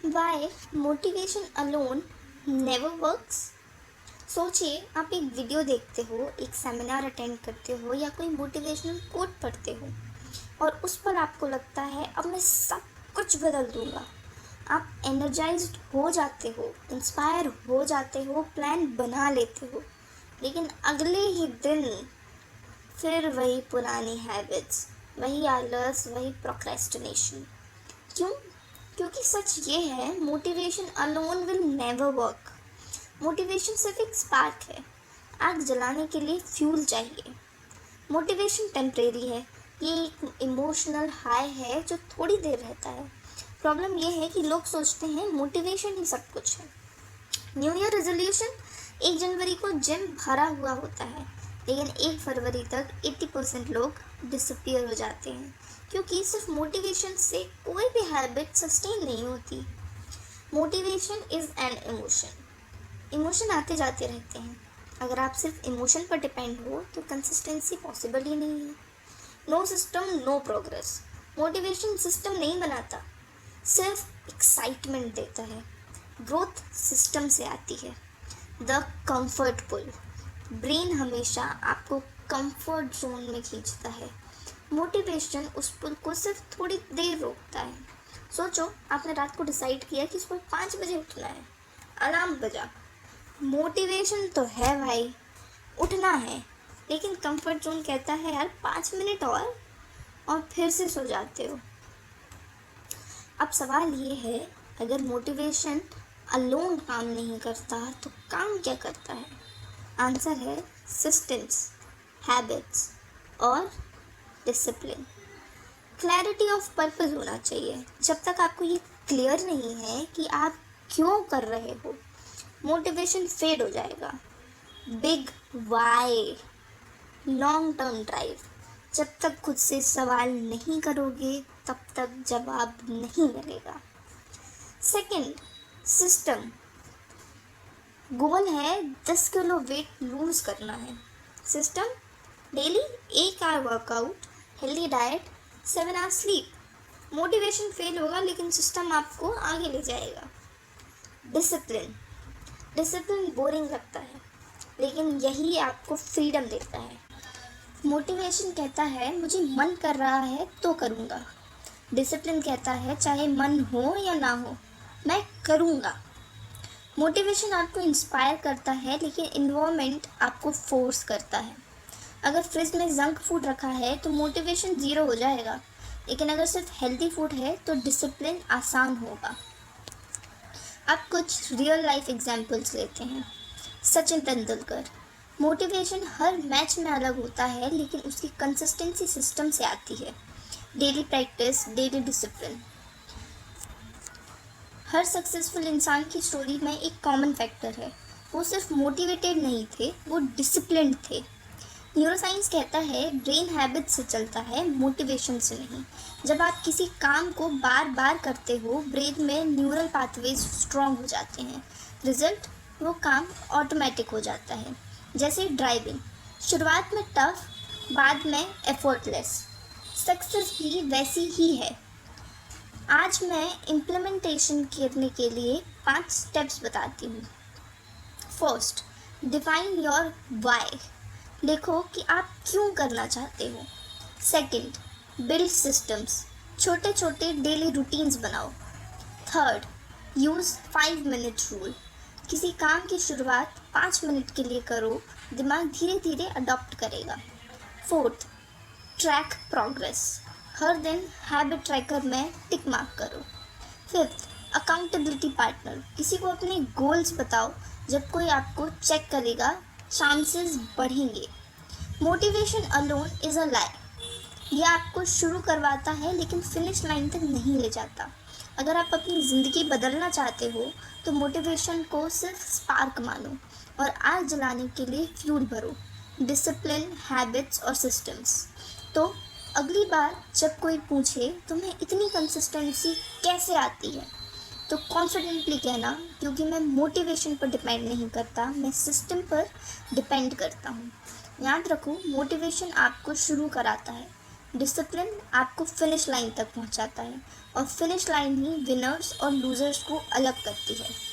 Why motivation alone never works? सोचिए, आप एक वीडियो देखते हो, एक सेमिनार अटेंड करते हो या कोई मोटिवेशनल कोट पढ़ते हो और उस पर आपको लगता है अब मैं सब कुछ बदल दूंगा। आप एनर्जाइज्ड हो जाते हो, इंस्पायर हो जाते हो, प्लान बना लेते हो, लेकिन अगले ही दिन फिर वही पुरानी हैबिट्स, वही आलस, वही प्रोक्रेस्टिनेशन। क्यों? क्योंकि सच ये है, motivation alone will never work. Motivation सिर्फ एक स्पार्क है, आग जलाने के लिए फ्यूल चाहिए। मोटिवेशन टेम्परेरी है, ये एक इमोशनल हाई है जो थोड़ी देर रहता है। प्रॉब्लम ये है कि लोग सोचते हैं मोटिवेशन ही सब कुछ है। न्यू ईयर रेजोल्यूशन 1 जनवरी को जिम भरा हुआ होता है, लेकिन 1 फरवरी तक 80% लोग डिसअपियर हो जाते हैं, क्योंकि सिर्फ मोटिवेशन से कोई भी हैबिट सस्टेन नहीं होती। Motivation is an emotion. Emotion आते जाते रहते हैं। अगर आप सिर्फ इमोशन पर डिपेंड हो तो कंसिस्टेंसी पॉसिबल ही नहीं है। No system no progress. Motivation system नहीं बनाता, सिर्फ एक्साइटमेंट देता है। ग्रोथ सिस्टम से आती है। The comfort pull. ब्रेन हमेशा आपको कंफर्ट जोन में खींचता है। मोटिवेशन उस पुल को सिर्फ थोड़ी देर रोकता है। सोचो, आपने रात को डिसाइड किया कि सुबह 5 बजे उठना है, अलार्म बजा। मोटिवेशन तो है भाई, उठना है, लेकिन कंफर्ट जोन कहता है यार 5 मिनट और फिर से सो जाते हो। अब सवाल ये है, अगर मोटिवेशन अलोन काम नहीं करता तो काम क्या करता है? आंसर है सिस्टम्स, हैबिट्स और डिसिप्लिन। क्लैरिटी ऑफ पर्पस होना चाहिए। जब तक आपको ये क्लियर नहीं है कि आप क्यों कर रहे हो, मोटिवेशन फेड हो जाएगा। Big why, long term drive. जब तक खुद से सवाल नहीं करोगे तब तक जवाब नहीं मिलेगा। Second, system. गोल है 10 किलो वेट लूज करना है। System, daily 1 hour workout, healthy diet, 7 hour sleep. Motivation fail होगा लेकिन सिस्टम आपको आगे ले जाएगा। डिसिप्लिन। डिसिप्लिन बोरिंग लगता है, लेकिन यही आपको फ्रीडम देता है। मोटिवेशन कहता है मुझे मन कर रहा है तो करूँगा। डिसिप्लिन कहता है चाहे मन हो या ना हो, मैं करूँगा। मोटिवेशन आपको इंस्पायर करता है, लेकिन इन्वायरमेंट आपको फोर्स करता है। अगर फ्रिज में जंक फूड रखा है तो मोटिवेशन ज़ीरो हो जाएगा, लेकिन अगर सिर्फ हेल्दी फूड है तो डिसिप्लिन आसान होगा। अब कुछ रियल लाइफ एग्जाम्पल्स लेते हैं। सचिन तेंदुलकर। मोटिवेशन हर मैच में अलग होता है, लेकिन उसकी कंसिस्टेंसी सिस्टम से आती है। Daily practice, daily discipline. हर सक्सेसफुल इंसान की स्टोरी में एक कॉमन फैक्टर है, वो सिर्फ मोटिवेटेड नहीं थे, वो डिसिप्लिन्ड थे। न्यूरोसाइंस कहता है ब्रेन हैबिट से चलता है, मोटिवेशन से नहीं। जब आप किसी काम को बार बार करते हो, ब्रेन में न्यूरल पाथवेज स्ट्रॉन्ग हो जाते हैं। रिजल्ट, वो काम ऑटोमेटिक हो जाता है। जैसे ड्राइविंग, शुरुआत में टफ, बाद में एफर्टलेस। सक्सेस भी वैसी ही है। आज मैं इम्प्लीमेंटेशन करने के लिए 5 स्टेप्स बताती हूँ। First, define your why. देखो कि आप क्यों करना चाहते हो। Second, build systems. छोटे छोटे डेली रूटीन्स बनाओ। Third, use 5 minute rule. किसी काम की शुरुआत 5 मिनट के लिए करो, दिमाग धीरे धीरे अडॉप्ट करेगा। Fourth, track progress. हर दिन हैबिट ट्रैकर में टिक मार्क करो। Fifth, accountability partner. किसी को अपने गोल्स बताओ, जब कोई आपको चेक करेगा चांसेस बढ़ेंगे। मोटिवेशन अलोन इज़ अ लाई। यह आपको शुरू करवाता है लेकिन फिनिश लाइन तक नहीं ले जाता। अगर आप अपनी ज़िंदगी बदलना चाहते हो तो मोटिवेशन को सिर्फ स्पार्क मानो और आग जलाने के लिए फ्यूल भरो। डिसिप्लिन, हैबिट्स और सिस्टम्स। तो अगली बार जब कोई पूछे तुम्हें इतनी कंसिस्टेंसी कैसे आती है, तो कॉन्फिडेंटली कहना, क्योंकि मैं मोटिवेशन पर डिपेंड नहीं करता, मैं सिस्टम पर डिपेंड करता हूँ। याद रखो, मोटिवेशन आपको शुरू कराता है, डिसिप्लिन आपको फिनिश लाइन तक पहुँचाता है और फिनिश लाइन ही विनर्स और लूजर्स को अलग करती है।